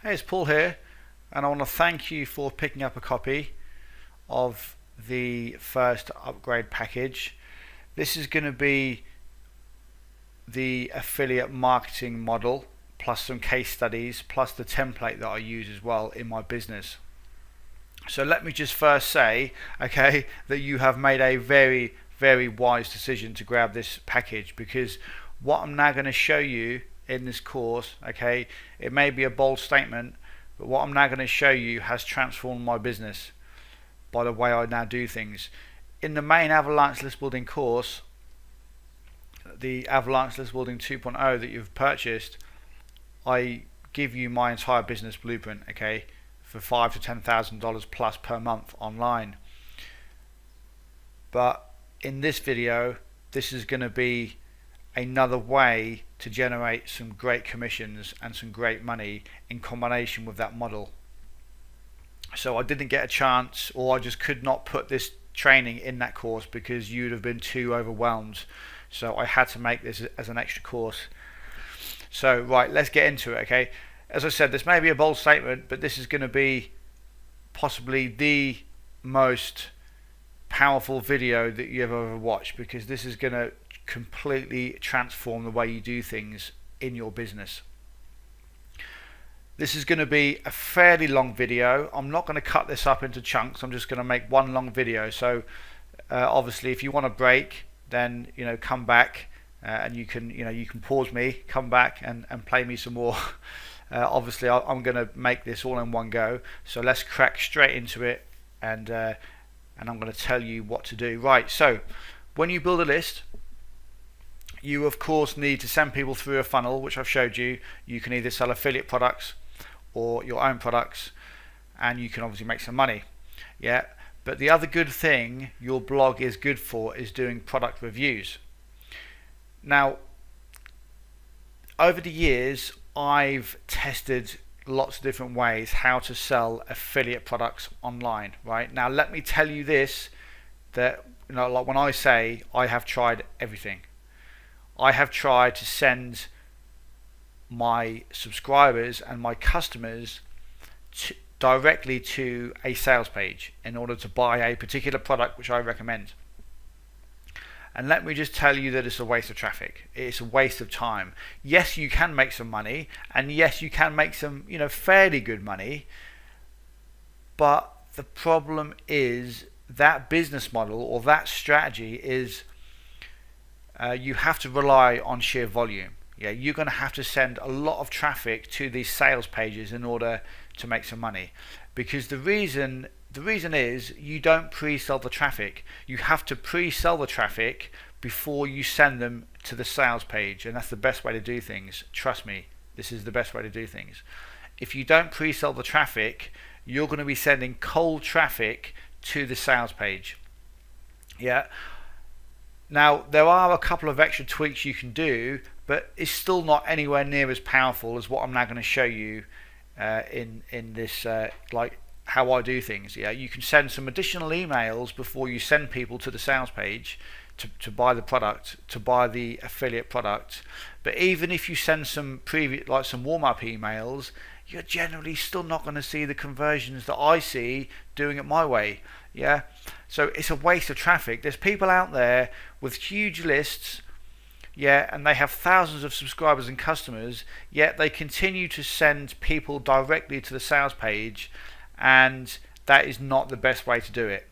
Hey, it's Paul here, and I want to thank you for picking up a copy of the first upgrade package. This is going to be the affiliate marketing model, plus some case studies, plus the template that I use as well in my business. So let me just first say, okay, that you have made a very, very wise decision to grab this package, because what I'm now going to show you in this course, okay, it may be a bold statement, but what I'm now going to show you has transformed my business by the way I now do things. In the main Avalanche List Building course, the Avalanche List Building 2.0 that you've purchased, I give you my entire business blueprint, okay, for $5,000 to $10,000 plus per month online. But in this video, this is going to be another way to generate some great commissions and some great money in combination with that model. So I didn't get a chance, or I just could not put this training in that course because you'd have been too overwhelmed. So I had to make this as an extra course. So right, let's get into it, okay? As I said, this may be a bold statement, but this is going to be possibly the most powerful video that you've ever watched, because this is going to completely transform the way you do things in your business. This is going to be a fairly long video. I'm not going to cut this up into chunks. I'm just going to make one long video. So obviously if you want a break, then come back and you can pause me, come back and play me some more. Obviously I'm going to make this all in one go, so let's crack straight into it, and I'm going to tell you what to do. Right, so when you build a list, you of course need to send people through a funnel, which I've showed you. You can either sell affiliate products or your own products, and you can obviously make some money. Yeah, but the other good thing your blog is good for is doing product reviews. Now, over the years, I've tested lots of different ways how to sell affiliate products online. Right now, let me tell you this, that like when I say I have tried everything. I have tried to send my subscribers and my customers directly to a sales page in order to buy a particular product which I recommend. And let me just tell you that it's a waste of traffic. It's a waste of time. Yes, you can make some money, and yes, you can make some fairly good money, but the problem is that business model or that strategy is you have to rely on sheer volume. Yeah, you're going to have to send a lot of traffic to these sales pages in order to make some money, because the reason is you don't pre-sell the traffic. You have to pre-sell the traffic before you send them to the sales page, and that's the best way to do things. Trust me, this is the best way to do things. If you don't pre-sell the traffic, you're going to be sending cold traffic to the sales page. Yeah. Now, there are a couple of extra tweaks you can do, but it's still not anywhere near as powerful as what I'm now going to show you in this like how I do things. Yeah, you can send some additional emails before you send people to the sales page to buy the product, to buy the affiliate product. But even if you send some some warm-up emails, you're generally still not going to see the conversions that I see doing it my way. Yeah, so it's a waste of traffic. There's people out there with huge lists, yeah, and they have thousands of subscribers and customers, yet they continue to send people directly to the sales page, and that is not the best way to do it.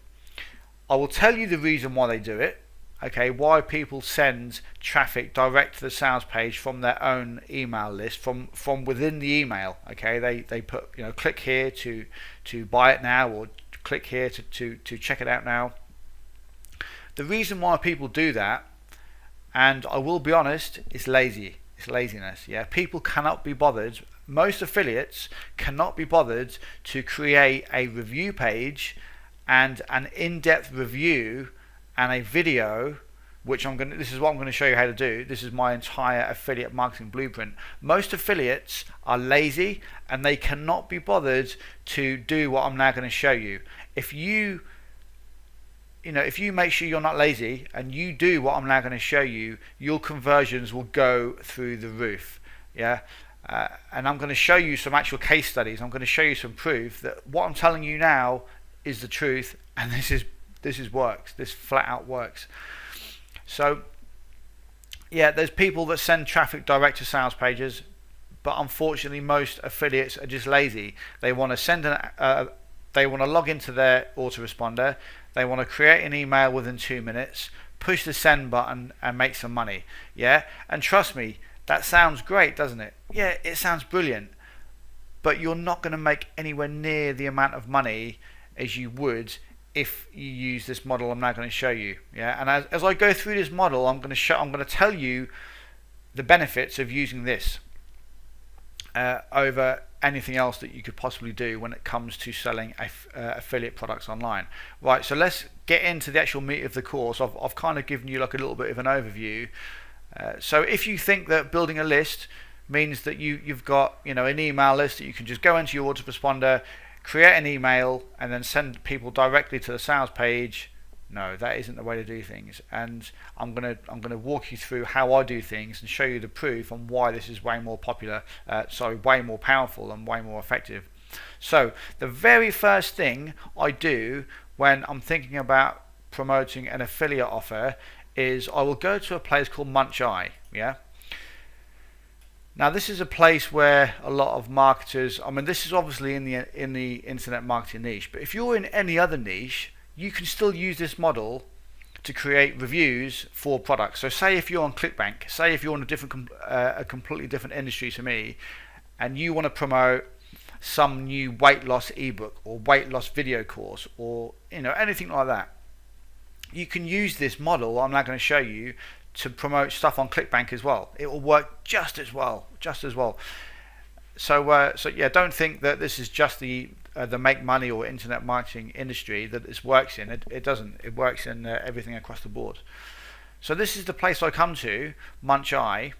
I will tell you the reason why they do it, okay, why people send traffic direct to the sales page from their own email list, from within the email. Okay, they put click here to buy it now, or click here to check it out now. The reason why people do that, and I will be honest, it's lazy. It's laziness. Yeah, people cannot be bothered. Most affiliates cannot be bothered to create a review page and an in-depth review and a video, which this is what I'm going to show you how to do. This is my entire affiliate marketing blueprint. Most affiliates are lazy and they cannot be bothered to do what I'm now going to show you. If you make sure you're not lazy and you do what I'm now going to show you, your conversions will go through the roof. Yeah. And I'm going to show you some actual case studies. I'm going to show you some proof that what I'm telling you now is the truth, and this is works. This flat out works. So yeah, there's people that send traffic direct to sales pages, but unfortunately most affiliates are just lazy. They want to they want to log into their autoresponder, they want to create an email within 2 minutes, push the send button and make some money. Yeah, and trust me, that sounds great, doesn't it? Yeah, it sounds brilliant, but you're not going to make anywhere near the amount of money as you would if you use this model I'm now going to show you. Yeah, and as I go through this model, I'm going to tell you the benefits of using this over anything else that you could possibly do when it comes to selling affiliate products online. Right, so let's get into the actual meat of the course. I've kind of given you like a little bit of an overview. So if you think that building a list means that you've got an email list that you can just go into your autoresponder, create an email and then send people directly to the sales page, no, that isn't the way to do things. And I'm gonna walk you through how I do things and show you the proof on why this is way more popular, way more powerful and way more effective. So the very first thing I do when I'm thinking about promoting an affiliate offer is I will go to a place called Munch Eye. Yeah. Now this is a place where a lot of marketers, I mean this is obviously in the internet marketing niche, but if you're in any other niche, you can still use this model to create reviews for products. So say if you're on ClickBank, say if you're in a completely different industry to me, and you want to promote some new weight loss ebook or weight loss video course or anything like that, you can use this model I'm now going to show you to promote stuff on ClickBank as well. It will work just as well. So yeah, don't think that this is just the make money or internet marketing industry that this works in. It doesn't. It works in everything across the board. So this is the place I come to, Munch Eye,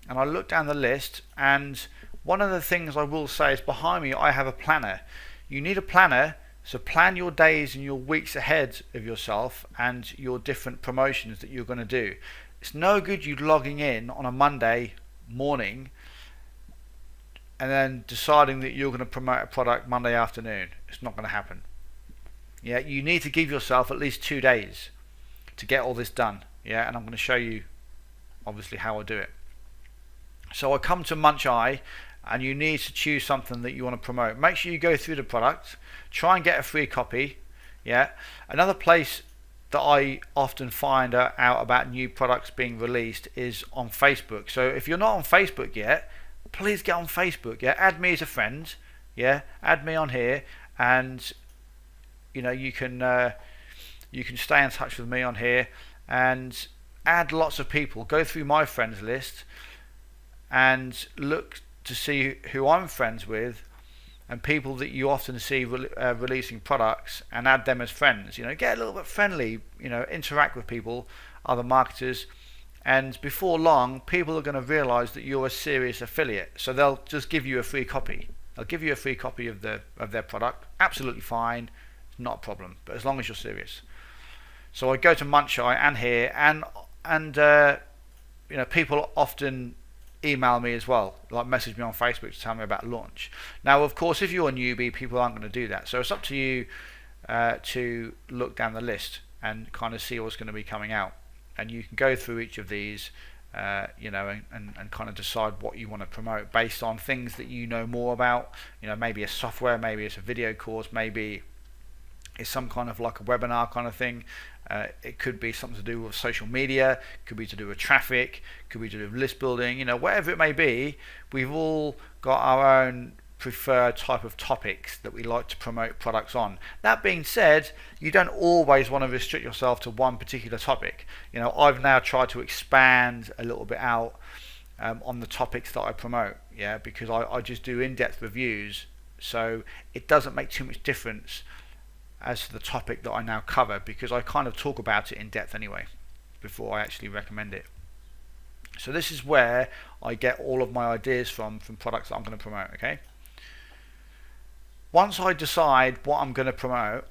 and I look down the list, and one of the things I will say is behind me I have a planner. You need a planner, so plan your days and your weeks ahead of yourself and your different promotions that you're going to do. It's no good you logging in on a Monday morning and then deciding that you're going to promote a product Monday afternoon. It's not going to happen. Yeah, you need to give yourself at least 2 days to get all this done. Yeah, and I'm going to show you obviously how I do it. So I come to Munch Eye, and you need to choose something that you want to promote. Make sure you go through the product, try and get a free copy. Yeah, another place that I often find out about new products being released is on Facebook. So if you're not on Facebook yet, please get on Facebook. Yeah, add me as a friend. Yeah, add me on here, and you can stay in touch with me on here and add lots of people. Go through my friends list and look to see who I'm friends with and people that you often see releasing products, and add them as friends. Get a little bit friendly, interact with people, other marketers, and before long people are going to realize that you're a serious affiliate, so they'll just give you a free copy. They'll give you a free copy of their product. Absolutely fine, not a problem, but as long as you're serious. So I go to Munch Eye and here, and people often email me as well, like message me on Facebook to tell me about launch. Now of course if you're a newbie, people aren't going to do that, so it's up to you to look down the list and kind of see what's going to be coming out, and you can go through each of these and kind of decide what you want to promote based on things that you know more about. Maybe it's software, maybe it's a video course, maybe it's some kind of like a webinar kind of thing. It could be something to do with social media, could be to do with traffic, could be to do with list building, whatever it may be. We've all got our own preferred type of topics that we like to promote products on. That being said, you don't always want to restrict yourself to one particular topic. I've now tried to expand a little bit out on the topics that I promote, yeah, because I just do in-depth reviews, so it doesn't make too much difference as to the topic that I now cover, because I kind of talk about it in depth anyway before I actually recommend it. So this is where I get all of my ideas from products that I'm going to promote. Okay, once I decide what I'm going to promote,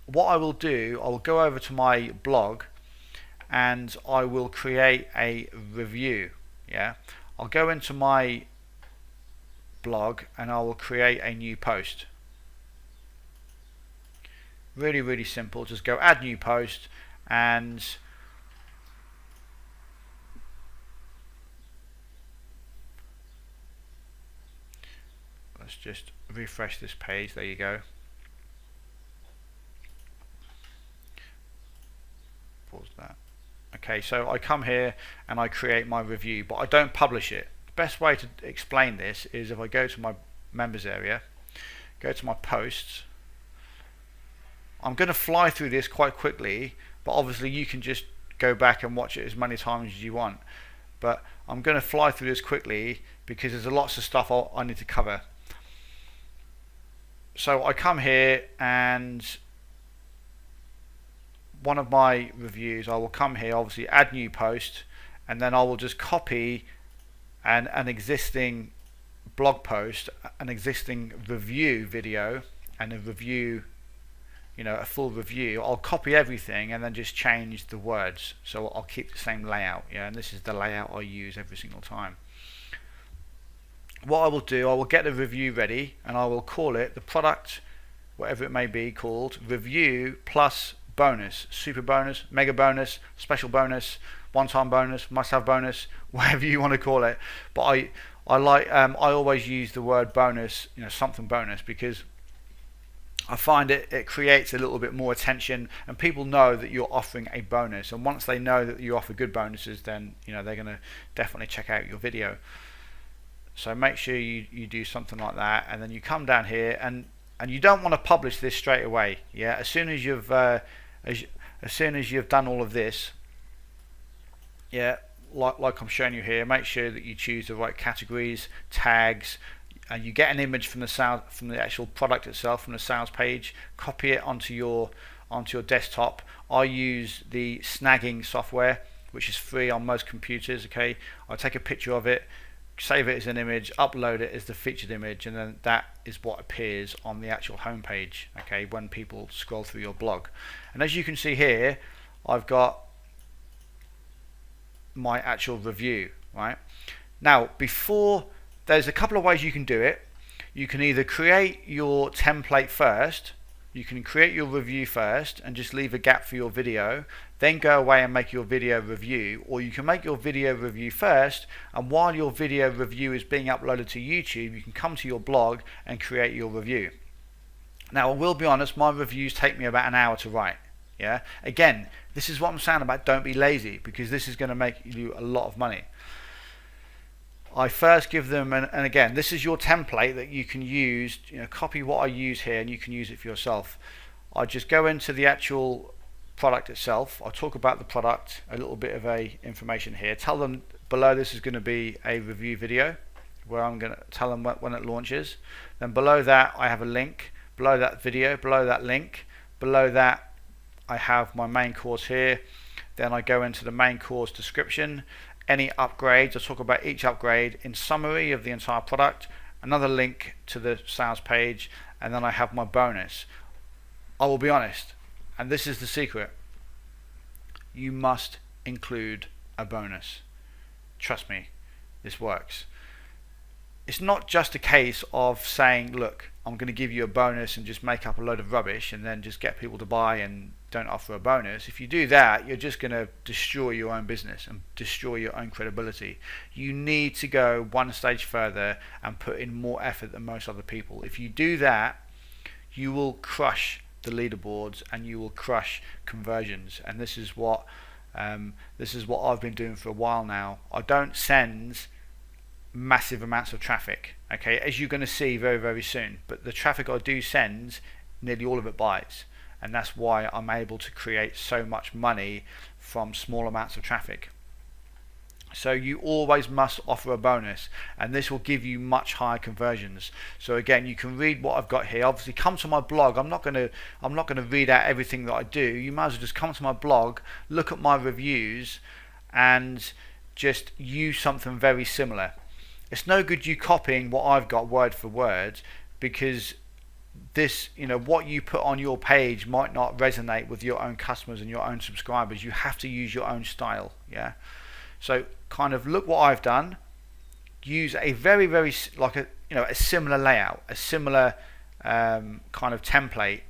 what I will do, I will go over to my blog and I will create a review. Yeah, I'll go into my blog and I will create a new post. Really simple. Just go add new post, and let's just refresh this page. There you go. Pause that. Okay, so I come here and I create my review, but I don't publish it. The best way to explain this is if I go to my members area, go to my posts. I'm going to fly through this quite quickly, but obviously you can just go back and watch it as many times as you want. But I'm going to fly through this quickly because there's lots of stuff I need to cover. So I come here, and one of my reviews, I will come here, obviously add new post, and then I will just copy an existing blog post, an existing review video, and a review, a full review. I'll copy everything and then just change the words, so I'll keep the same layout, and this is the layout I use every single time. What I will do, I will get the review ready and I will call it the product, whatever it may be called, review plus bonus, super bonus, mega bonus, special bonus, one-time bonus, must-have bonus, whatever you want to call it. But I always use the word bonus, something bonus, because I find it creates a little bit more attention, and people know that you're offering a bonus. And once they know that you offer good bonuses, then they're going to definitely check out your video. So make sure you do something like that, and then you come down here, and you don't want to publish this straight away. As soon as you've done all of this, like I'm showing you here, make sure that you choose the right categories, tags, and you get an image from the actual product itself, from the sales page. Copy it onto your desktop. I use the snagging software, which is free on most computers. Okay, I take a picture of it, save it as an image, upload it as the featured image, and then that is what appears on the actual home page, okay, when people scroll through your blog. And as you can see here, I've got my actual review. Right now, there's a couple of ways you can do it. You can either create your template first, you can create your review first and just leave a gap for your video, then go away and make your video review, or you can make your video review first, and while your video review is being uploaded to YouTube, you can come to your blog and create your review. Now I will be honest, my reviews take me about an hour to write. Again, this is what I'm saying about don't be lazy, because this is going to make you a lot of money. I first give them, and again, this is your template that you can use. Copy what I use here, and you can use it for yourself. I just go into the actual product itself. I talk about the product, a little bit of information here. Tell them below this is going to be a review video, where I'm going to tell them when it launches. Then below that I have a link. Below that video, below that link, below that I have my main course here. Then I go into the main course description. Any upgrades, I talk about each upgrade in summary of the entire product, another link to the sales page, and then I have my bonus. I will be honest, and this is the secret, you must include a bonus. Trust me, this works. It's not just a case of saying, look, I'm going to give you a bonus and just make up a load of rubbish and then just get people to buy and don't offer a bonus. If you do that, you're just going to destroy your own business and destroy your own credibility. You need to go one stage further and put in more effort than most other people. If you do that, you will crush the leaderboards and you will crush conversions. And this is what I've been doing for a while now. I don't send massive amounts of traffic, okay, as you're going to see very, very soon, but the traffic I do send, nearly all of it buys, and that's why I'm able to create so much money from small amounts of traffic. So you always must offer a bonus, and this will give you much higher conversions. So again, you can read what I've got here. Obviously, come to my blog. I'm not going to read out everything that I do. You might as well just come to my blog, look at my reviews, and just use something very similar. It's no good you copying what I've got word for word, because this, what you put on your page might not resonate with your own customers and your own subscribers. You have to use your own style. So kind of look what I've done, use a very, very a similar layout, a similar kind of template.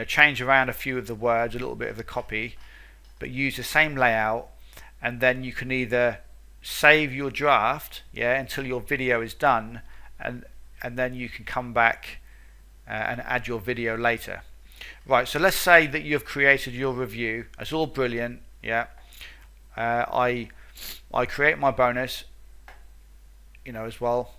Change around a few of the words, a little bit of the copy, but use the same layout, and then you can either save your draft, until your video is done, and then you can come back and add your video later. Right, so let's say that you've created your review. It's all brilliant. I create my bonus, as well.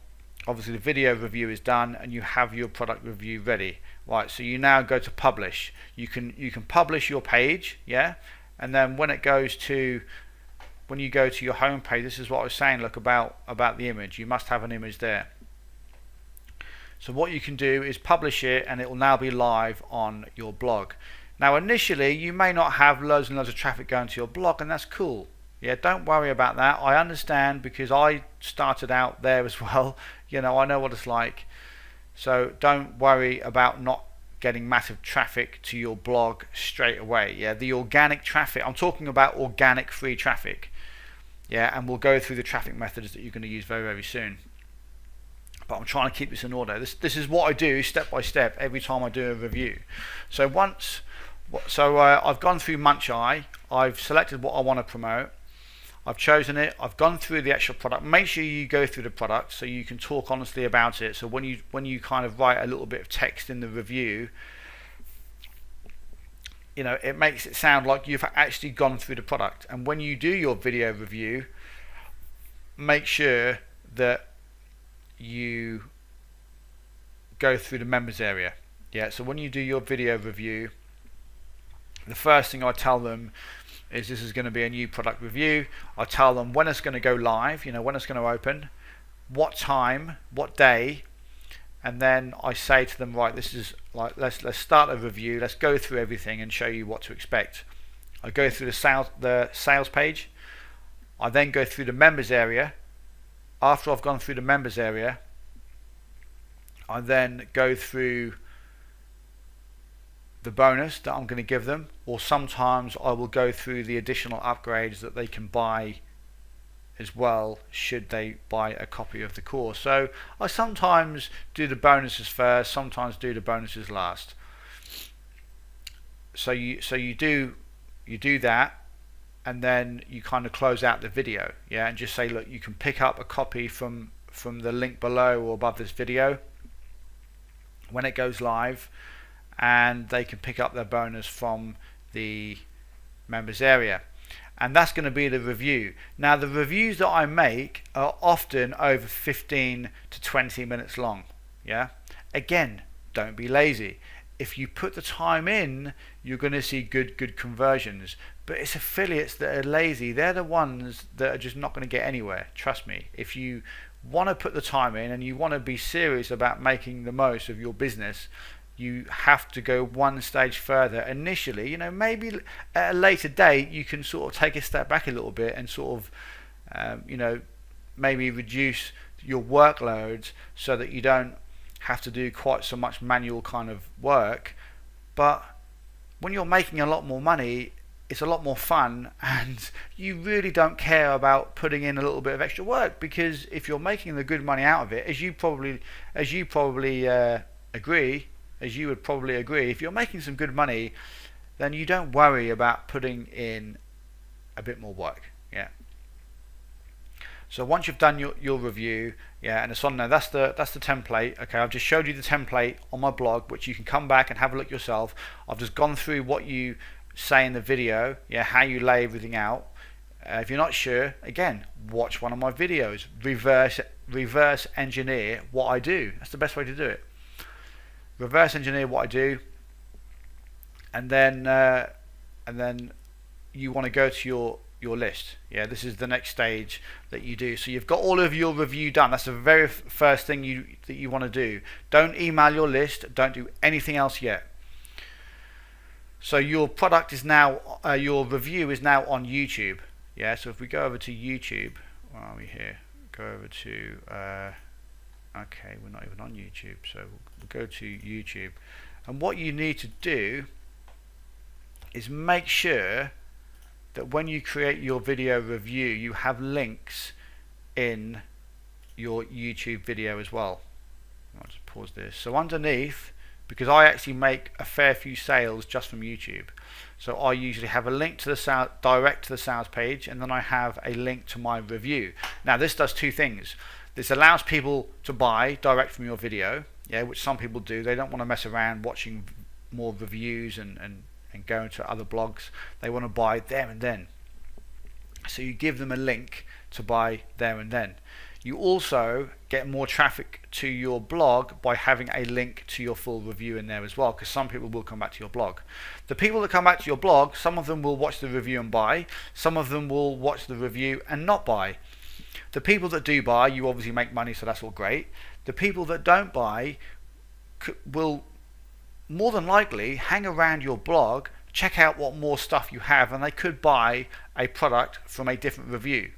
Obviously the video review is done and you have your product review ready. Right, so you now go to publish. You can publish your page, and then when you go to your home page, this is what I was saying, look, about the image. You must have an image there. So what you can do is publish it, and it will now be live on your blog. Now initially you may not have loads and loads of traffic going to your blog, and that's cool. Don't worry about that. I understand, because I started out there as well. I know what it's like. So don't worry about not getting massive traffic to your blog straight away. The organic traffic, I'm talking about organic free traffic. And we'll go through the traffic methods that you're going to use very, very soon. But I'm trying to keep this in order. This is what I do step by step every time I do a review. So I've gone through Munch Eye. I've selected what I want to promote. I've chosen it. I've gone through the actual product. Make sure you go through the product so you can talk honestly about it. So when you kind of write a little bit of text in the review, it makes it sound like you've actually gone through the product. And when you do your video review, make sure that you go through the members area. So when you do your video review, the first thing I tell them is this is going to be a new product review. I tell them when it's going to go live, when it's going to open, what time, what day, and then I say to them, right, this is like, let's start a review, let's go through everything and show you what to expect. I go through the sales page. I then go through the members area. After I've gone through the members area, I then go through the bonus that I'm going to give them, or sometimes I will go through the additional upgrades that they can buy as well should they buy a copy of the course. So I sometimes do the bonuses first, sometimes do the bonuses last. So you do that, and then you kind of close out the video, and just say, look, you can pick up a copy from the link below or above this video when it goes live, and they can pick up their bonus from the members area. And that's going to be the review. Now the reviews that I make are often over 15 to 20 minutes long. Again, don't be lazy. If you put the time in, you're going to see good conversions. But it's affiliates that are lazy. They're the ones that are just not going to get anywhere. Trust me. If you want to put the time in and you want to be serious about making the most of your business, you have to go one stage further. Initially, maybe at a later date you can sort of take a step back a little bit and sort of maybe reduce your workloads so that you don't have to do quite so much manual kind of work. But when you're making a lot more money, it's a lot more fun, and you really don't care about putting in a little bit of extra work, because if you're making the good money out of it, as you would probably agree, if you're making some good money, then you don't worry about putting in a bit more work. So once you've done your review, and it's on there, that's the template. Okay, I've just showed you the template on my blog, which you can come back and have a look yourself. I've just gone through what you say in the video, how you lay everything out. If you're not sure, again, watch one of my videos. Reverse engineer what I do. That's the best way to do it. Reverse engineer what I do, and then you want to go to your list. This is the next stage that you do. So you've got all of your review done. That's the very first thing that you want to do. Don't email your list. Don't do anything else yet. So your product is now, your review is now on YouTube. So if we go over to YouTube, where are we here? Go over to, okay, we're not even on YouTube. So we'll go to YouTube. And what you need to do is make sure that when you create your video review, you have links in your YouTube video as well. I'll just pause this. So underneath, because I actually make a fair few sales just from YouTube, so I usually have a link to the sales, direct to the sales page, and then I have a link to my review. Now this does two things. This allows people to buy direct from your video, yeah, which some people do. They don't want to mess around watching more reviews and going to other blogs. They want to buy there and then. So you give them a link to buy there and then. You also get more traffic to your blog by having a link to your full review in there as well, because some people will come back to your blog. The people that come back to your blog, some of them will watch the review and buy, some of them will watch the review and not buy. The people that do buy, you obviously make money, so that's all great. The people that don't buy will more than likely hang around your blog, check out what more stuff you have, and they could buy a product from a different review,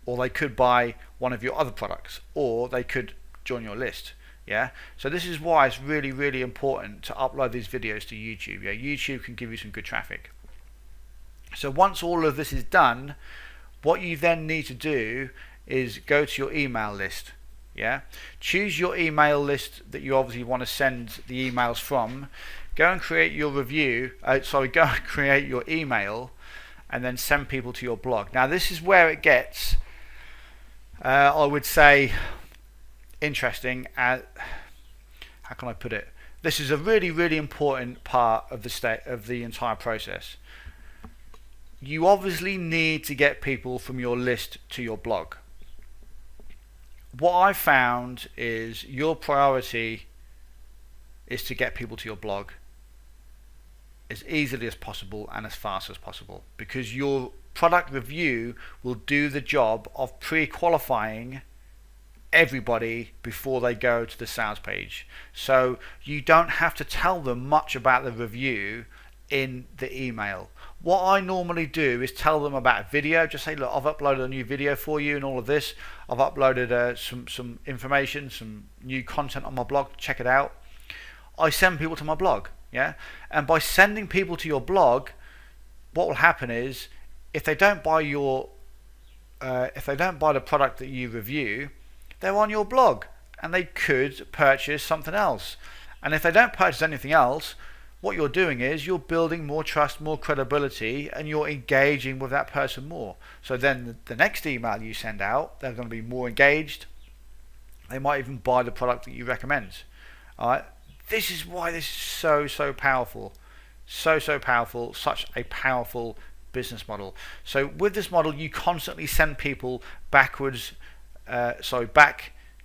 or they could buy one of your other products, or they could join your list. Yeah, so this is why it's really, really important to upload these videos to YouTube. Yeah, YouTube can give you some good traffic. So once all of this is done, what you then need to do is go to your email list. Yeah, choose your email list that you obviously want to send the emails from. Go and create your review. Go and create your email, and then send people to your blog. Now this is where it gets, I would say, interesting. How can I put it? This is a really, really important part of the entire process. You obviously need to get people from your list to your blog. What I found is your priority is to get people to your blog as easily as possible and as fast as possible, because your product review will do the job of pre-qualifying everybody before they go to the sales page. So you don't have to tell them much about the review in the email. What I normally do is tell them about a video. Just say, look, I've uploaded a new video for you and all of this. I've uploaded some information, some new content on my blog. Check it out. I send people to my blog, yeah. And by sending people to your blog, what will happen is, if they don't buy the product that you review, they're on your blog and they could purchase something else. And if they don't purchase anything else, what you're doing is you're building more trust, more credibility, and you're engaging with that person more. So then the next email you send out, they're going to be more engaged. They might even buy the product that you recommend. All right. This is why this is so powerful. So powerful. Such a powerful business model. So with this model, you constantly send people back to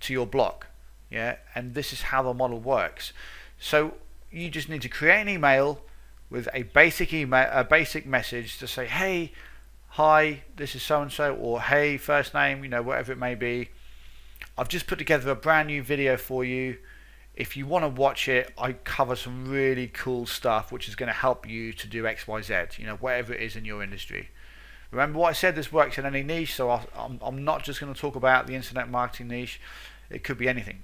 your blog. Yeah. And this is how the model works. So you just need to create an email with a basic message to say, hey, hi, this is so and so, or hey, first name, whatever it may be. I've just put together a brand new video for you. If you want to watch it, I cover some really cool stuff which is going to help you to do XYZ, whatever it is in your industry. Remember what I said, this works in any niche, so I'm not just going to talk about the internet marketing niche. It could be anything.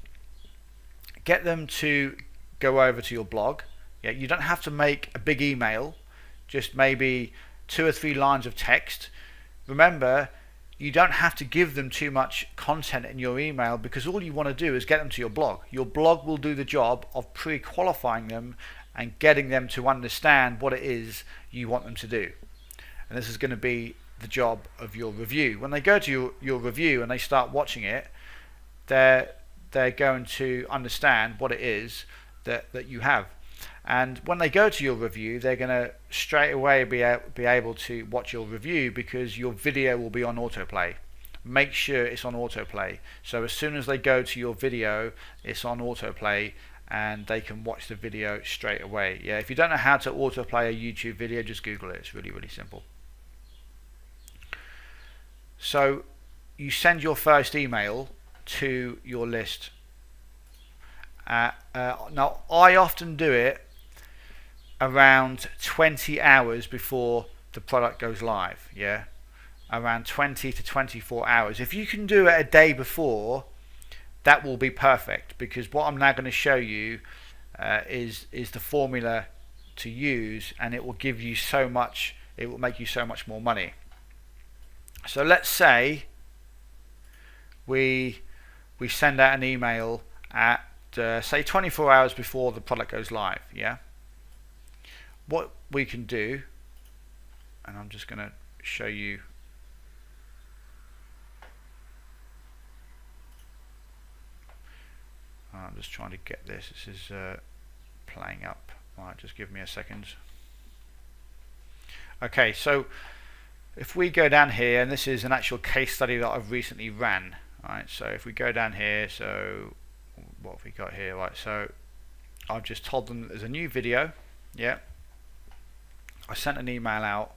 Get them to go over to your blog. Yeah, you don't have to make a big email, just maybe 2 or 3 lines of text. Remember, you don't have to give them too much content in your email, because all you want to do is get them to your blog. Your blog will do the job of pre-qualifying them and getting them to understand what it is you want them to do. And this is going to be the job of your review. When they go to your review and they start watching it, they're going to understand what it is that you have. And when they go to your review, they're going to straight away be able to watch your review, because your video will be on autoplay. Make sure it's on autoplay. So as soon as they go to your video, it's on autoplay and they can watch the video straight away. Yeah, if you don't know how to autoplay a YouTube video, just Google it. It's really, really simple. So you send your first email to your list. Now I often do it around 20 hours before the product goes live. Yeah, around 20 to 24 hours. If you can do it a day before, that will be perfect, because what I'm now going to show you is the formula to use, and it will give you so much, it will make you so much more money. So let's say we we send out an email at say 24 hours before the product goes live. Yeah, what we can do, and I'm just going to show you. I'm just trying to get this. This is playing up. Right, just give me a second. Okay, so if we go down here, and this is an actual case study that I've recently ran. Right, so if we go down here, so what have we got here? Right, so I've just told them that there's a new video. Yeah, I sent an email out,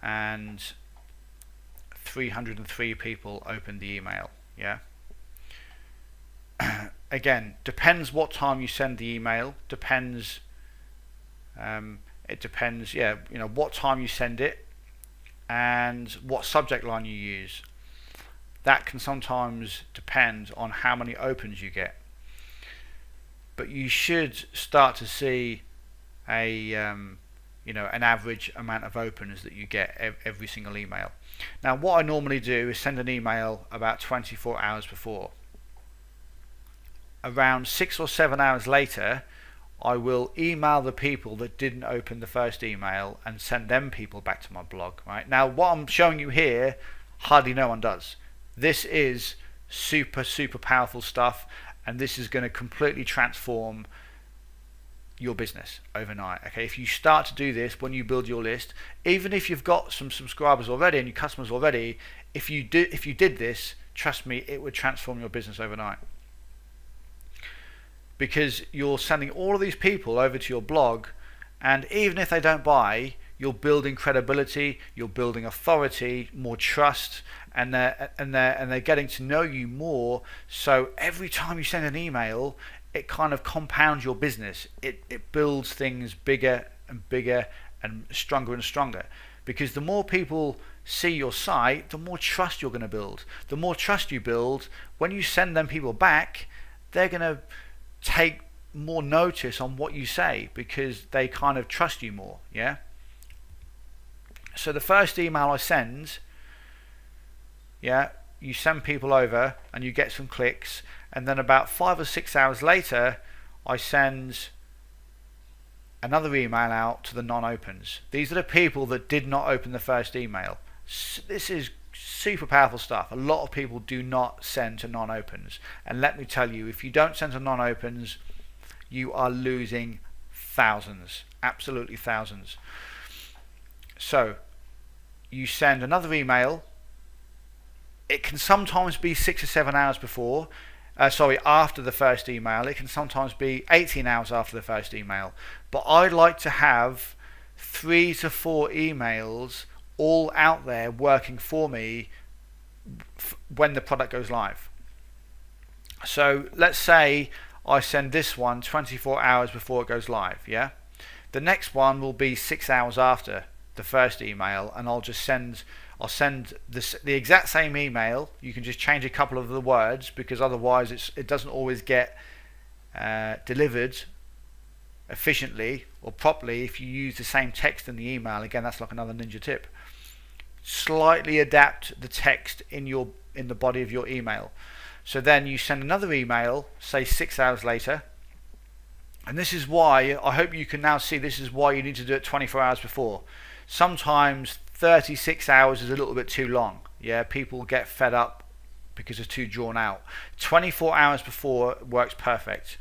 and 303 people opened the email. Yeah. Again, depends what time you send the email. Depends. It depends. Yeah, you know what time you send it, and what subject line you use. That can sometimes depend on how many opens you get. But you should start to see a you know, an average amount of opens that you get every single email. Now, what I normally do is send an email about 24 hours before. Around 6 or 7 hours later, I will email the people that didn't open the first email and send them people back to my blog. Right now, what I'm showing you here, hardly no one does. This is super powerful stuff, and this is going to completely transform your business overnight. Okay, if you start to do this when you build your list, even if you've got some subscribers already and your customers already, if you did this, trust me, it would transform your business overnight. Because you're sending all of these people over to your blog, and even if they don't buy, you're building credibility, you're building authority, more trust, and they're getting to know you more. So every time you send an email, it kind of compounds your business. It builds things bigger and bigger and stronger, because the more people see your site, the more trust you're going to build. The more trust you build, when you send them people back, they're going to take more notice on what you say, because they kind of trust you more. Yeah. So the first email I send, yeah, you send people over and you get some clicks, and then about 5 or 6 hours later, I send another email out to the non-opens. These are the people that did not open the first email. This is super powerful stuff. A lot of people do not send to non-opens, and let me tell you, if you don't send to non-opens, you are losing thousands, absolutely thousands. So you send another email. It can sometimes be 6 or 7 hours before, after the first email. It can sometimes be 18 hours after the first email. But I like to have 3 to 4 emails all out there working for me when the product goes live. So let's say I send this one 24 hours before it goes live. Yeah, the next one will be 6 hours after the first email, and I'll send the exact same email. You can just change a couple of the words, because otherwise it doesn't always get delivered efficiently or properly if you use the same text in the email. Again, that's like another ninja tip. Slightly adapt the text in the body of your email. So then you send another email, say 6 hours later, and this is why, I hope you can now see, this is why you need to do it 24 hours before. Sometimes 36 hours is a little bit too long. Yeah, people get fed up because it's too drawn out. 24 hours before works perfect.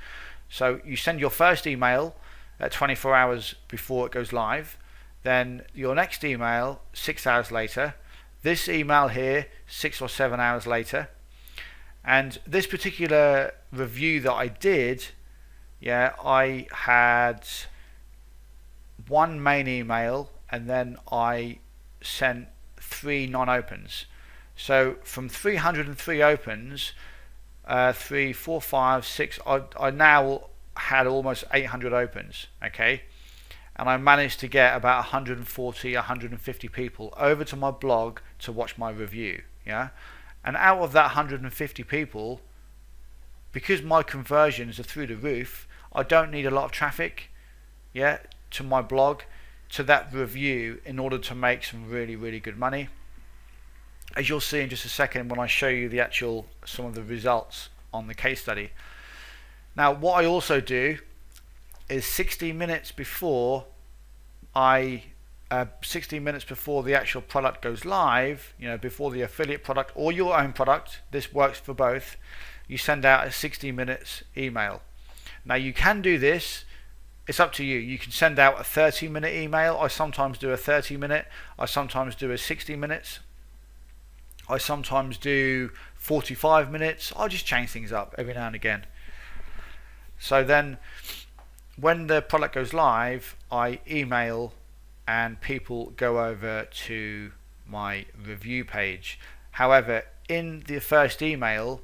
So you send your first email at 24 hours before it goes live, then your next email 6 hours later, this email here 6 or 7 hours later, and this particular review that I did, yeah, I had one main email, and then I sent 3 non-opens. So from 303 opens, 3, 4, 5, 6, I now had almost 800 opens. Okay, and I managed to get about 140, 150 people over to my blog to watch my review. Yeah, and out of that 150 people, because my conversions are through the roof, I don't need a lot of traffic, yeah, to my blog, to that review, in order to make some really good money. as you'll see in just a second when I show you the actual some of the results on the case study. Now what I also do is 60 minutes before the actual product goes live, before the affiliate product or your own product, this works for both, you send out a 60 minutes email. Now you can do this, it's up to you. You can send out a 30-minute email. I sometimes do a 30-minute, I sometimes do a 60 minutes, I sometimes do 45 minutes. I just change things up every now and again. So then when the product goes live, I email and people go over to my review page. However, in the first email,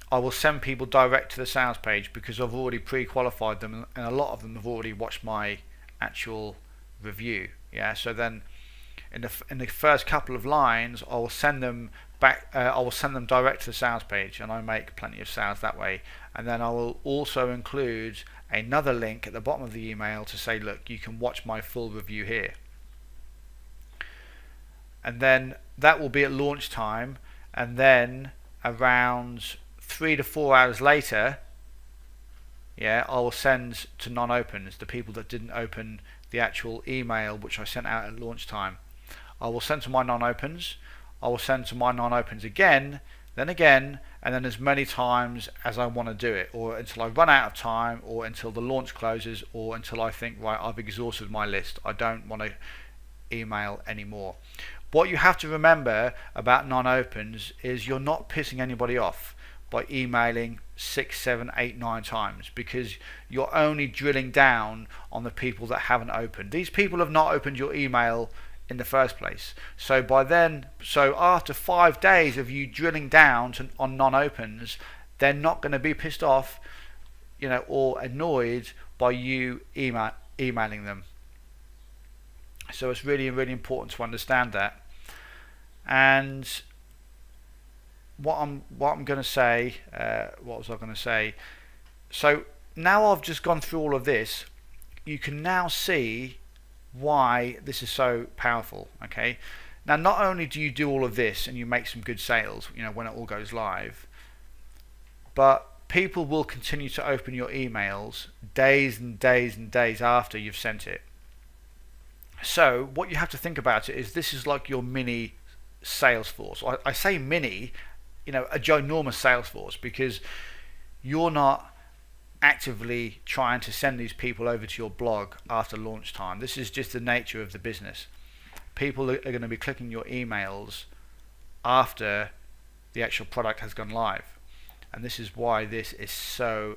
I will send people direct to the sales page because I've already pre-qualified them, and a lot of them have already watched my actual review. So then in the first couple of lines, I will send them back. I will send them direct to the sales page, and I make plenty of sales that way. And then I will also include another link at the bottom of the email to say, look, you can watch my full review here. And then that will be at launch time, and then around 3 to 4 hours later, I will send to non-opens, the people that didn't open the actual email which I sent out at launch time. I will send to my non-opens, I will send to my non-opens again, and then as many times as I want to do it, or until I run out of time, or until the launch closes, or until I think, right, I've exhausted my list, I don't want to email anymore. What you have to remember about non-opens is you're not pissing anybody off by emailing 6, 7, 8, 9 times, because you're only drilling down on the people that haven't opened. These people have not opened your email in the first place. So after 5 days of you drilling down on non-opens, they're not going to be pissed off, or annoyed by you emailing them. So it's really, really important to understand that. And what I'm going to say, what was I going to say? So now I've just gone through all of this, you can now see why this is so powerful. Okay, now not only do you do all of this and you make some good sales, when it all goes live, but people will continue to open your emails days and days and days after you've sent it. So what you have to think about it is this is like your mini sales force. I say mini, a ginormous sales force, because you're not actively trying to send these people over to your blog after launch time. This is just the nature of the business. People are going to be clicking your emails after the actual product has gone live, and this is why this is so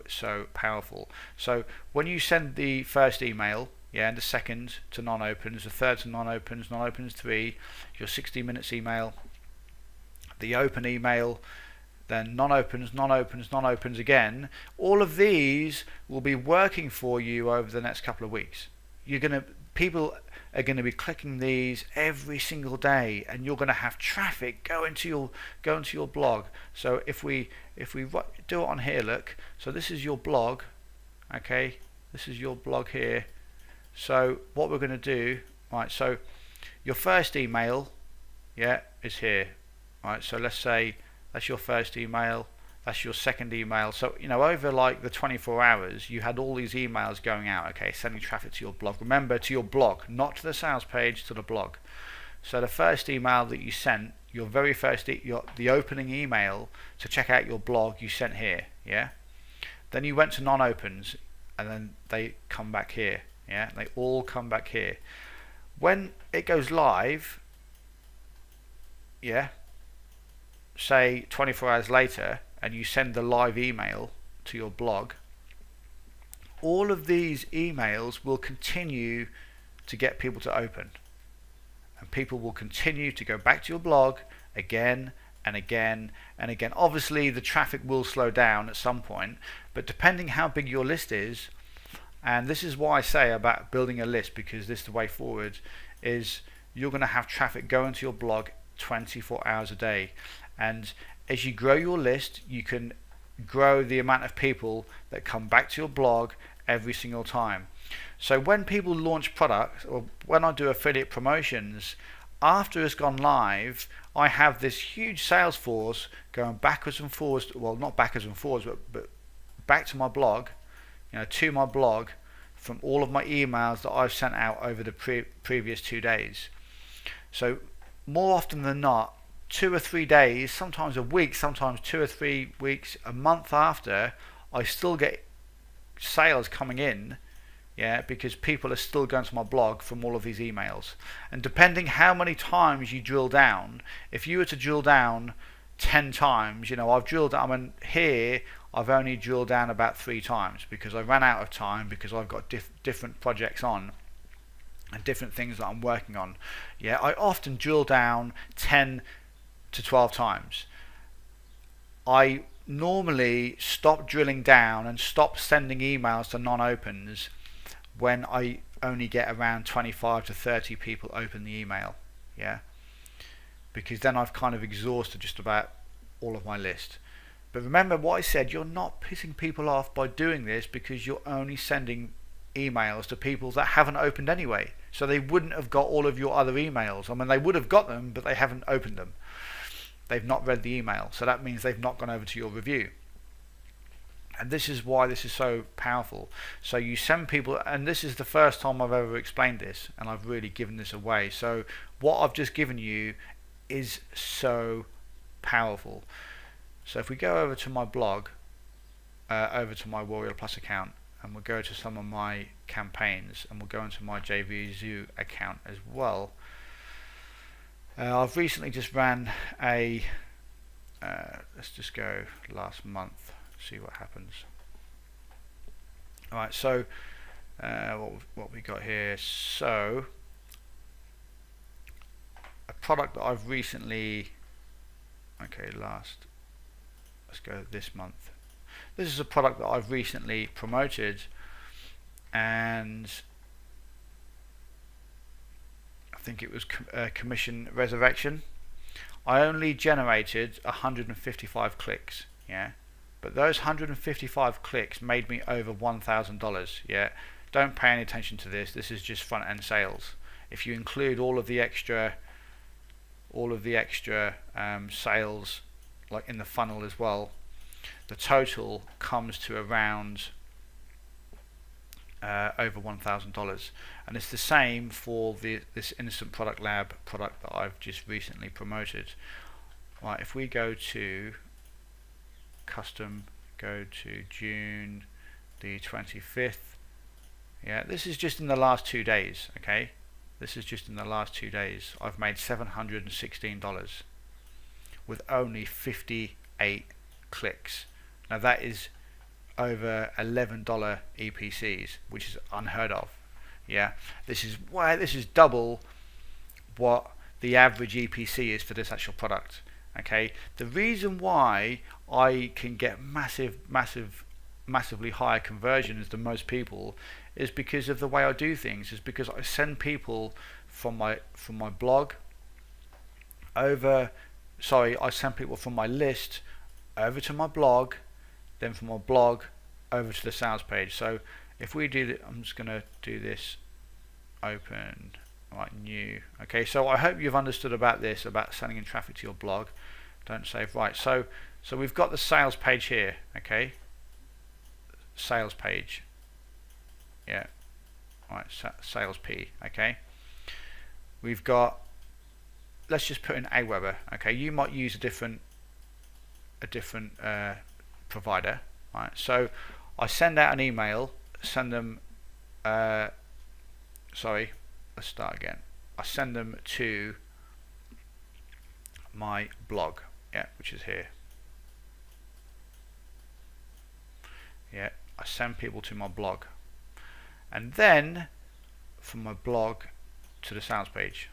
powerful. So when you send the first email, and the second to non-opens, the third to non-opens, non-opens 3, your 60 minutes email, the open email, then non-opens, non-opens, non-opens again, all of these will be working for you over the next couple of weeks. People are going to be clicking these every single day, and you're going to have traffic go into your blog. So if we do it on here, look, so this is your blog, okay, this is your blog here. So what we're going to do, right, so your first email, is here, right, so let's say that's your first email, that's your second email. So over like the 24 hours you had all these emails going out, okay, sending traffic to your blog. Remember, to your blog, not to the sales page, to the blog. So the first email that you sent, your very first the opening email to check out your blog, you sent here, then you went to non-opens, and then they come back here, they all come back here. When it goes live, say 24 hours later, and you send the live email to your blog, all of these emails will continue to get people to open, and people will continue to go back to your blog again and again and again. Obviously the traffic will slow down at some point, but depending how big your list is, and this is why I say about building a list, because this is the way forward, is you're going to have traffic going to your blog 24 hours a day. And as you grow your list, you can grow the amount of people that come back to your blog every single time. So when people launch products, or when I do affiliate promotions, after it's gone live, I have this huge sales force going backwards and forwards. Well, not backwards and forwards, but back to my blog, to my blog, from all of my emails that I've sent out over the previous 2 days. So more often than not, 2 or 3 days, sometimes a week, sometimes 2 or 3 weeks, a month after, I still get sales coming in, because people are still going to my blog from all of these emails. And depending how many times you drill down, if you were to drill down 10 times, I've drilled down, here I've only drilled down about 3 times because I ran out of time, because I've got different projects on and different things that I'm working on. I often drill down 10 to 12 times. I normally stop drilling down and stop sending emails to non-opens when I only get around 25 to 30 people open the email, because then I've kind of exhausted just about all of my list. But remember what I said, you're not pissing people off by doing this, because you're only sending emails to people that haven't opened anyway, so they wouldn't have got all of your other emails. They would have got them, but they haven't opened them. They've not read the email, so that means they've not gone over to your review. And this is why this is so powerful. So you send people, and this is the first time I've ever explained this, and I've really given this away. So what I've just given you is so powerful. So if we go over to my blog, over to my Warrior Plus account, and we'll go to some of my campaigns, and we'll go into my JVZoo account as well. I've recently just ran a, let's just go last month, see what happens. Alright, so what we got here, so a product that I've recently, let's go this month. This is a product that I've recently promoted, and I think it was commission resurrection. I only generated 155 clicks, but those 155 clicks made me over $1,000. Don't pay any attention to this. This is just front end sales. If you include all of the extra sales, like in the funnel as well, the total comes to around over $1,000, and it's the same for this Instant Product Lab product that I've just recently promoted. Right, if we go to custom, go to June the 25th, this is just in the last 2 days. This is just in the last 2 days. I've made $716 with only 58 clicks. Now that is over $11 EPCs, which is unheard of. This is double what the average EPC is for this actual product. The reason why I can get massively higher conversions than most people is because of the way I do things. Is because I send people from my blog over. I send people from my list over to my blog, then from my blog over to the sales page. So if we do that, I'm just going to do this, open, right, new. So I hope you've understood about this, about sending in traffic to your blog. Don't save. Right, so we've got the sales page here. Sales page, right, sales P. We've got, let's just put in Aweber. You might use a different provider. Right, so I send out an email, send them, let's start again. I send them to my blog, which is here. I send people to my blog, and then from my blog to the sales page,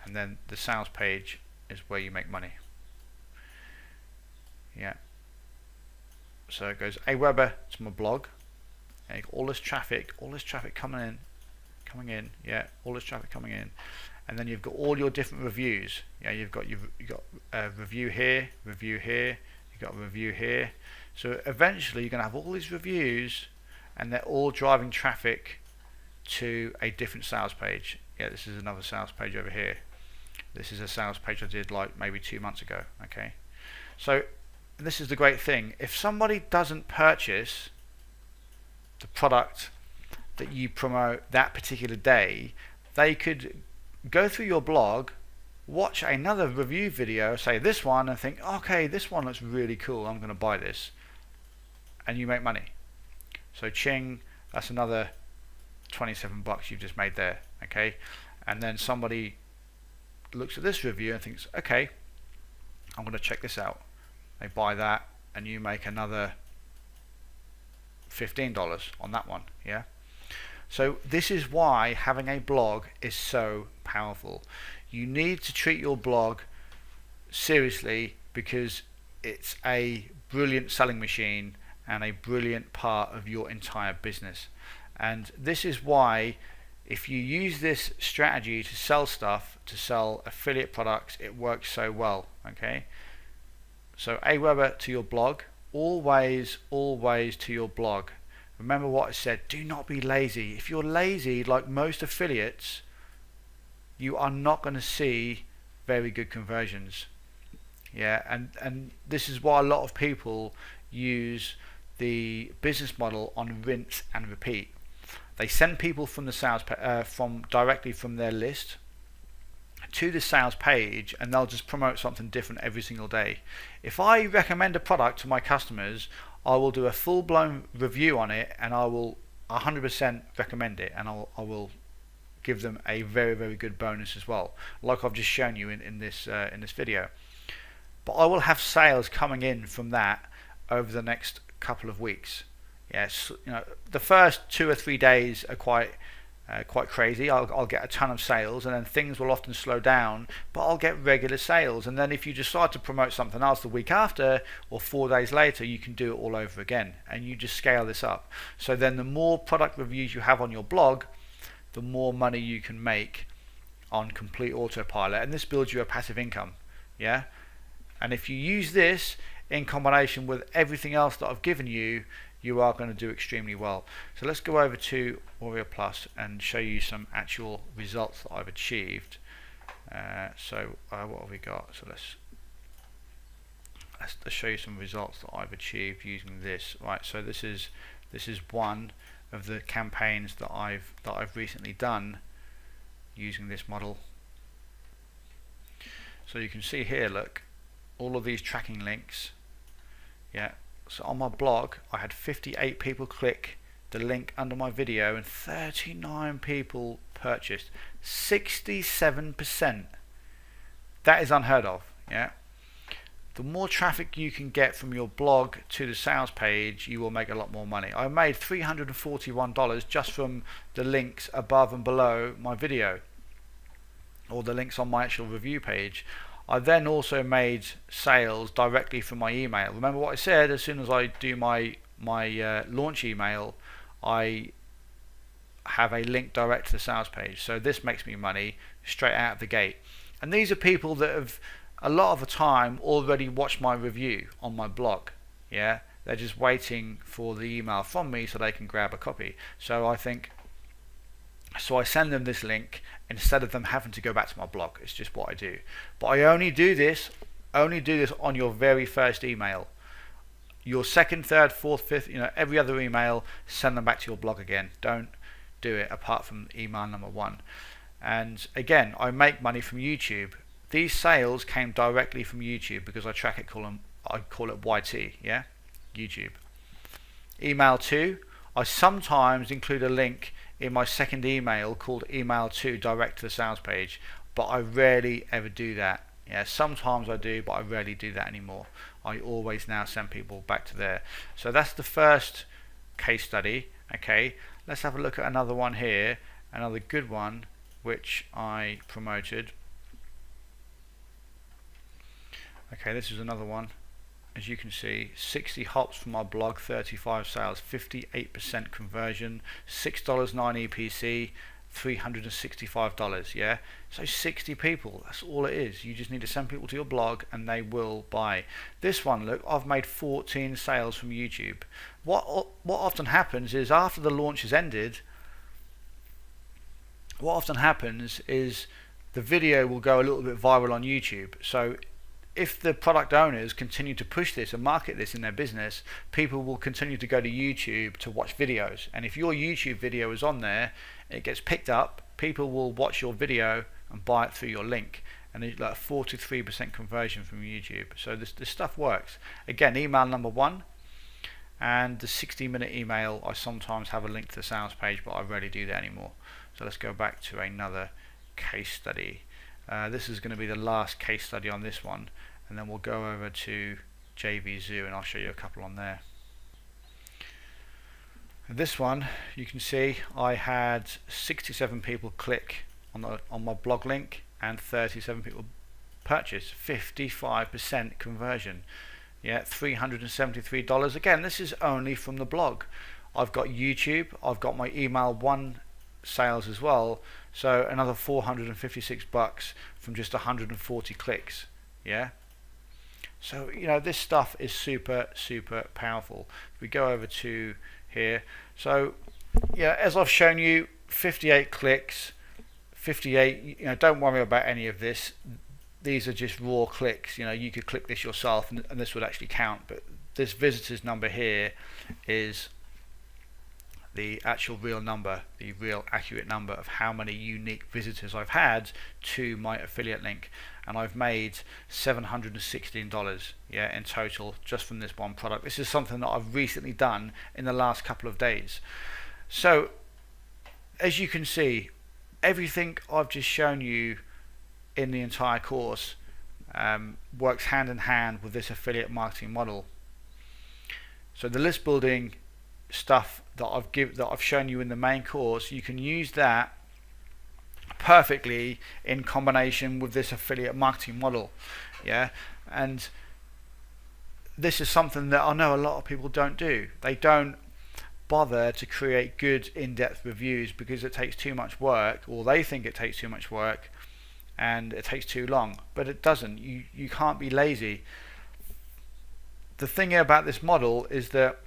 and then the sales page is where you make money. So it goes Aweber to my blog, and all this traffic coming in, all this traffic coming in, and then you've got all your different reviews. You've got a review here, you've got a review here. So eventually you're going to have all these reviews, and they're all driving traffic to a different sales page. This is another sales page over here. This is a sales page I did like maybe 2 months ago. Okay, so this is the great thing. If somebody doesn't purchase the product that you promote that particular day, they could go through your blog, watch another review video, say this one, and think, okay, this one looks really cool, I'm going to buy this, and you make money. So ching, that's another 27 bucks you've just made there. Okay, and then somebody looks at this review and thinks, okay, I'm going to check this out. They buy that, and you make another $15 on that one. Yeah. So this is why having a blog is so powerful. You need to treat your blog seriously, because it's a brilliant selling machine and a brilliant part of your entire business. And this is why, if you use this strategy to sell stuff, to sell affiliate products, it works so well. Okay, so AWeber to your blog, always to your blog. Remember what I said, do not be lazy. If you're lazy, like most affiliates, you are not going to see very good conversions. Yeah, and this is why a lot of people use the business model on rinse and repeat. They send people from the sales directly from their list to the sales page, and they'll just promote something different every single day. If I recommend a product to my customers, I will do a full-blown review on it, and I will 100% recommend it, and I will give them a very good bonus as well, like I've just shown you in this video. But I will have sales coming in from that over the next couple of weeks. Yes, the first 2 or 3 days are quite crazy. I'll get a ton of sales, and then things will often slow down, but I'll get regular sales. And then if you decide to promote something else the week after or 4 days later, you can do it all over again, and you just scale this up. So then the more product reviews you have on your blog, the more money you can make on complete autopilot, and this builds you a passive income. Yeah, and if you use this in combination with everything else that I've given you, you are going to do extremely well. So let's go over to Warrior Plus and show you some actual results that I've achieved. What have we got? So let's show you some results that I've achieved using this. Right, so this is one of the campaigns that I've recently done using this model. So you can see here, look, all of these tracking links. Yeah, so on my blog I had 58 people click the link under my video and 39 people purchased. 67%. That is unheard of. Yeah, the more traffic you can get from your blog to the sales page, you will make a lot more money. I made $341 just from the links above and below my video, or the links on my actual review page. I then also made sales directly from my email. Remember what I said, as soon as I do my launch email, I have a link direct to the sales page. So this makes me money straight out of the gate. And these are people that have a lot of the time already watched my review on my blog. Yeah, they're just waiting for the email from me so they can grab a copy. So I send them this link instead of them having to go back to my blog. It's just what I do. But I only do this on your very first email. Your second, third, fourth, fifth, every other email, send them back to your blog again. Don't do it apart from email number 1. And again, I make money from YouTube. These sales came directly from YouTube because I track it. I call it YT. Yeah, YouTube. Email 2. I sometimes include a link in my second email called email 2 direct to the sales page, but I rarely ever do that. Yeah, sometimes I do, but I rarely do that anymore. I always now send people back to there. So that's the first case study. Okay, let's have a look at another one here, another good one which I promoted. Okay, this is another one. As you can see, 60 hops from my blog, 35 sales, 58% conversion, $6.09 EPC, $365. Yeah, so 60 people, that's all it is. You just need to send people to your blog and they will buy. This one, look, I've made 14 sales from YouTube. What often happens is, after the launch has ended, what often happens is the video will go a little bit viral on YouTube. So if the product owners continue to push this and market this in their business, people will continue to go to YouTube to watch videos. And if your YouTube video is on there, it gets picked up, people will watch your video and buy it through your link. And it's like a 43% conversion from YouTube. So this stuff works. Again, email number 1, and the 60-minute email, I sometimes have a link to the sales page, but I rarely do that anymore. So let's go back to another case study. This is going to be the last case study on this one, and then we'll go over to JV Zoo and I'll show you a couple on there. And this one, you can see I had 67 people click on my blog link and 37 people purchase. 55% conversion. Yeah, $373. Again, this is only from the blog. I've got YouTube, I've got my email 1 sales as well, so another $456 from just 140 clicks. Yeah, so you know, this stuff is super powerful. If we go over to here, so yeah, as I've shown you, 58 clicks, 58, you know, don't worry about any of this. These are just raw clicks. You know, you could click this yourself and this would actually count, but this visitors number here is the actual real number, the real accurate number of how many unique visitors I've had to my affiliate link, and I've made $716, yeah, in total just from this one product. This is something that I've recently done in the last couple of days. So as you can see, everything I've just shown you in the entire course works hand in hand with this affiliate marketing model. So the list building stuff that I've shown you in the main course, you can use that perfectly in combination with this affiliate marketing model. Yeah, and this is something that I know a lot of people don't do. They don't bother to create good in-depth reviews because it takes too much work, or they think it takes too much work and it takes too long, but it doesn't. You can't be lazy. The thing about this model is that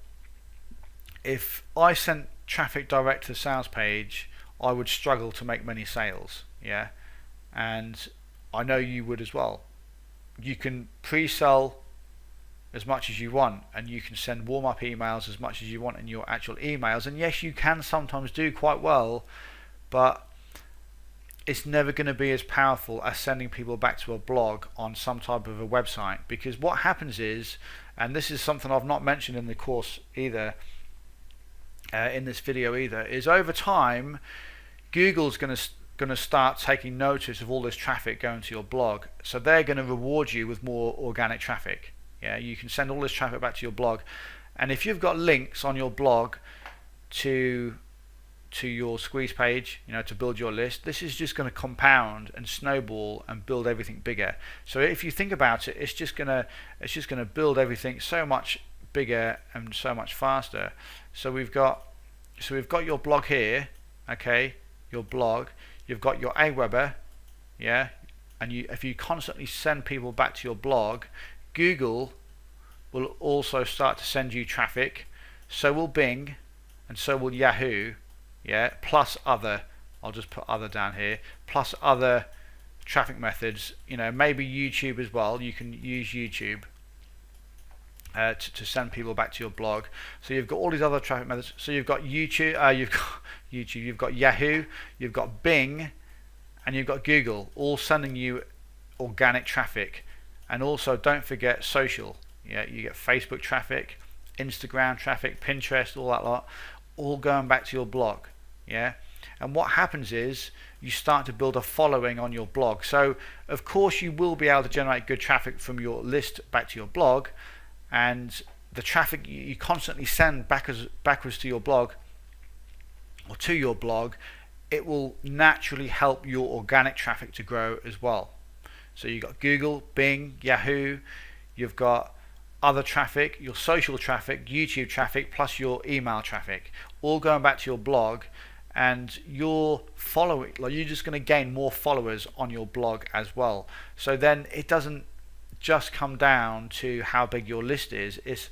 if I sent traffic direct to the sales page, I would struggle to make many sales. Yeah, and I know you would as well. You can pre-sell as much as you want, and you can send warm-up emails as much as you want in your actual emails, and yes, you can sometimes do quite well, but it's never going to be as powerful as sending people back to a blog on some type of a website. Because what happens is, and this is something I've not mentioned in the course either, in this video either, is over time Google's going to start taking notice of all this traffic going to your blog, so they're going to reward you with more organic traffic. Yeah, you can send all this traffic back to your blog, and if you've got links on your blog to your squeeze page, you know, to build your list, this is just going to compound and snowball and build everything bigger. So if you think about it, it's just going to build everything so much bigger and so much faster. So we've got your blog here, okay, your blog. You've got your Aweber, yeah, and if you constantly send people back to your blog, Google will also start to send you traffic. So will Bing, and so will Yahoo, yeah, plus other. I'll just put other down here, plus other traffic methods. You know, maybe YouTube as well. You can use YouTube to send people back to your blog. So you've got all these other traffic methods. So you've got you've got Yahoo, you've got Bing, and you've got Google, all sending you organic traffic. And also don't forget social. Yeah, you get Facebook traffic, Instagram traffic, Pinterest, all that lot, all going back to your blog. Yeah, and what happens is you start to build a following on your blog. So of course you will be able to generate good traffic from your list back to your blog, and the traffic you constantly send backwards to your blog, or to your blog, it will naturally help your organic traffic to grow as well. So you've got Google, Bing, Yahoo, you've got other traffic, your social traffic, YouTube traffic, plus your email traffic, all going back to your blog, and you're just going to gain more followers on your blog as well. So then it doesn't just come down to how big your list is, it's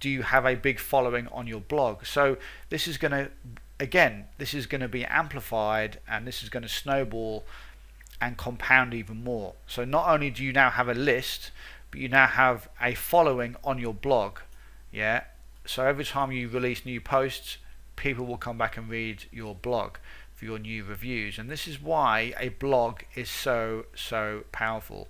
do you have a big following on your blog. So this is going to, again, this is going to be amplified, and this is going to snowball and compound even more. So not only do you now have a list, but you now have a following on your blog. Yeah. So every time you release new posts, people will come back and read your blog for your new reviews. And this is why a blog is so powerful.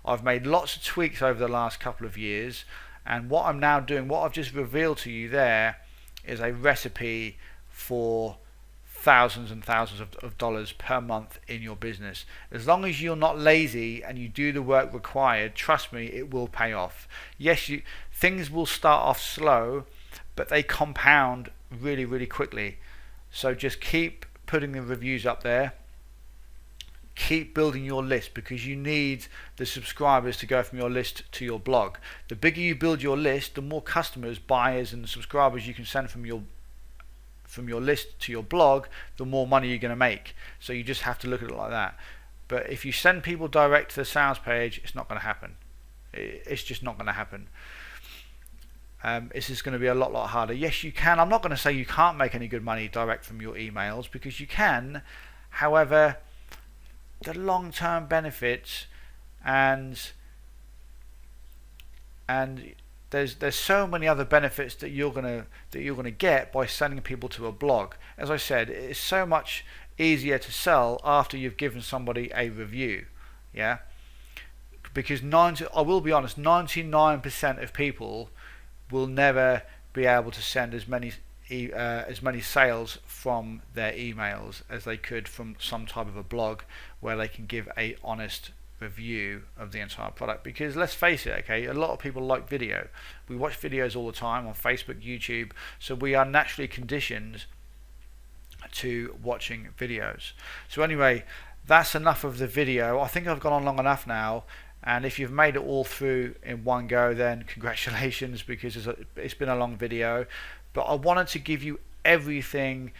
I've made lots of tweaks over the last couple of years, and what I'm now doing, what I've just revealed to you there, is a recipe for thousands and thousands of dollars per month in your business. As long as you're not lazy and you do the work required, trust me, it will pay off. Yes, things will start off slow, but they compound really quickly. So just keep putting the reviews up there. Keep building your list, because you need the subscribers to go from your list to your blog. The bigger you build your list, the more customers, buyers and subscribers you can send from your list to your blog, the more money you're going to make. So you just have to look at it like that. But if you send people direct to the sales page, it's not going to happen. It's just not going to happen. It's just going to be a lot harder. Yes, you can. I'm not going to say you can't make any good money direct from your emails, because you can. However, the long-term benefits and there's so many other benefits that you're gonna get by sending people to a blog. As I said, it's so much easier to sell after you've given somebody a review. Yeah, because I will be honest, 99% of people will never be able to send as many sales from their emails as they could from some type of a blog where they can give a honest review of the entire product. Because let's face it, okay, a lot of people like video. We watch videos all the time on Facebook, YouTube, so we are naturally conditioned to watching videos. So anyway, that's enough of the video. I think I've gone on long enough now, and if you've made it all through in one go, then congratulations, because it's been a long video. But I wanted to give you everything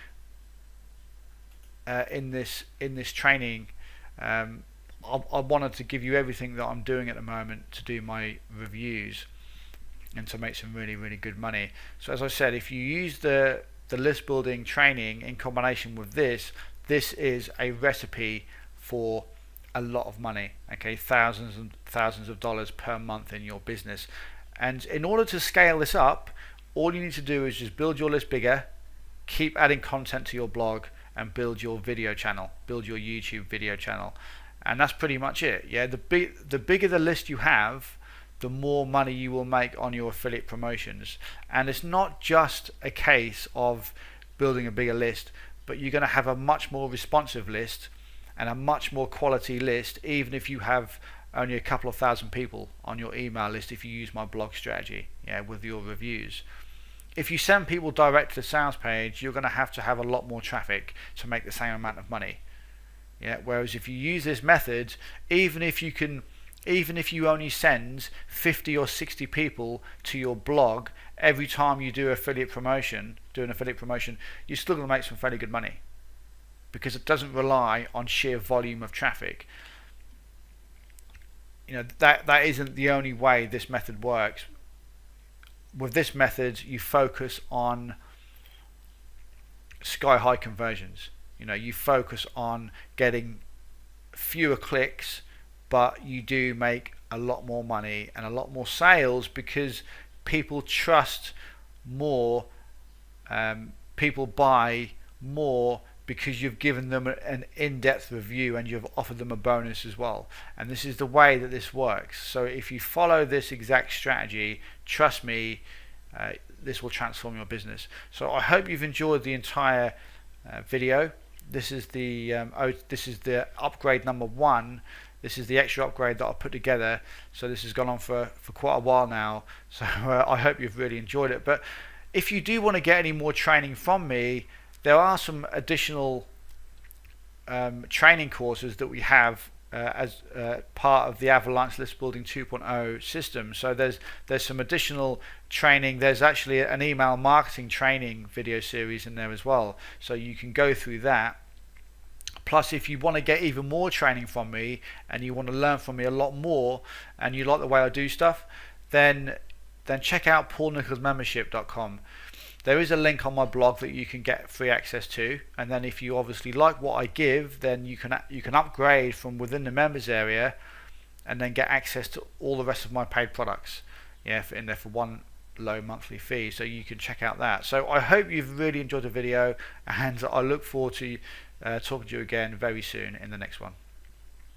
in this training. I wanted to give you everything that I'm doing at the moment to do my reviews and to make some really good money. So as I said, if you use the list building training in combination with this is a recipe for a lot of money. Okay, thousands and thousands of dollars per month in your business. And in order to scale this up, all you need to do is just build your list bigger, keep adding content to your blog, and build your video channel, build your YouTube video channel. And that's pretty much it. Yeah, the bigger the list you have, the more money you will make on your affiliate promotions. And it's not just a case of building a bigger list, but you're going to have a much more responsive list and a much more quality list, even if you have only a couple of thousand people on your email list, if you use my blog strategy, yeah, with your reviews. If you send people direct to the sales page, you're going to have a lot more traffic to make the same amount of money. Yeah, whereas if you use this method, even if you only send 50 or 60 people to your blog every time you do an affiliate promotion, you're still going to make some fairly good money, because it doesn't rely on sheer volume of traffic. You know, that isn't the only way this method works. With this method, you focus on sky high conversions. You know, you focus on getting fewer clicks, but you do make a lot more money and a lot more sales, because people trust more, people buy more because you've given them an in-depth review and you've offered them a bonus as well. And this is the way that this works. So if you follow this exact strategy, trust me, this will transform your business. So I hope you've enjoyed the entire video. This is the upgrade number 1. This is the extra upgrade that I put together. So this has gone on for quite a while now. So I hope you've really enjoyed it. But if you do want to get any more training from me, there are some additional training courses that we have as part of the Avalanche List Building 2.0 system. So there's some additional training. There's actually an email marketing training video series in there as well, so you can go through that. Plus, if you want to get even more training from me and you want to learn from me a lot more, and you like the way I do stuff, then check out paulnicholsmembership.com. there is a link on my blog that you can get free access to, and then if you obviously like what I give, then you can upgrade from within the members area and then get access to all the rest of my paid products, yeah, in there for one low monthly fee. So you can check out that. So I hope you've really enjoyed the video, and I look forward to talking to you again very soon in the next one.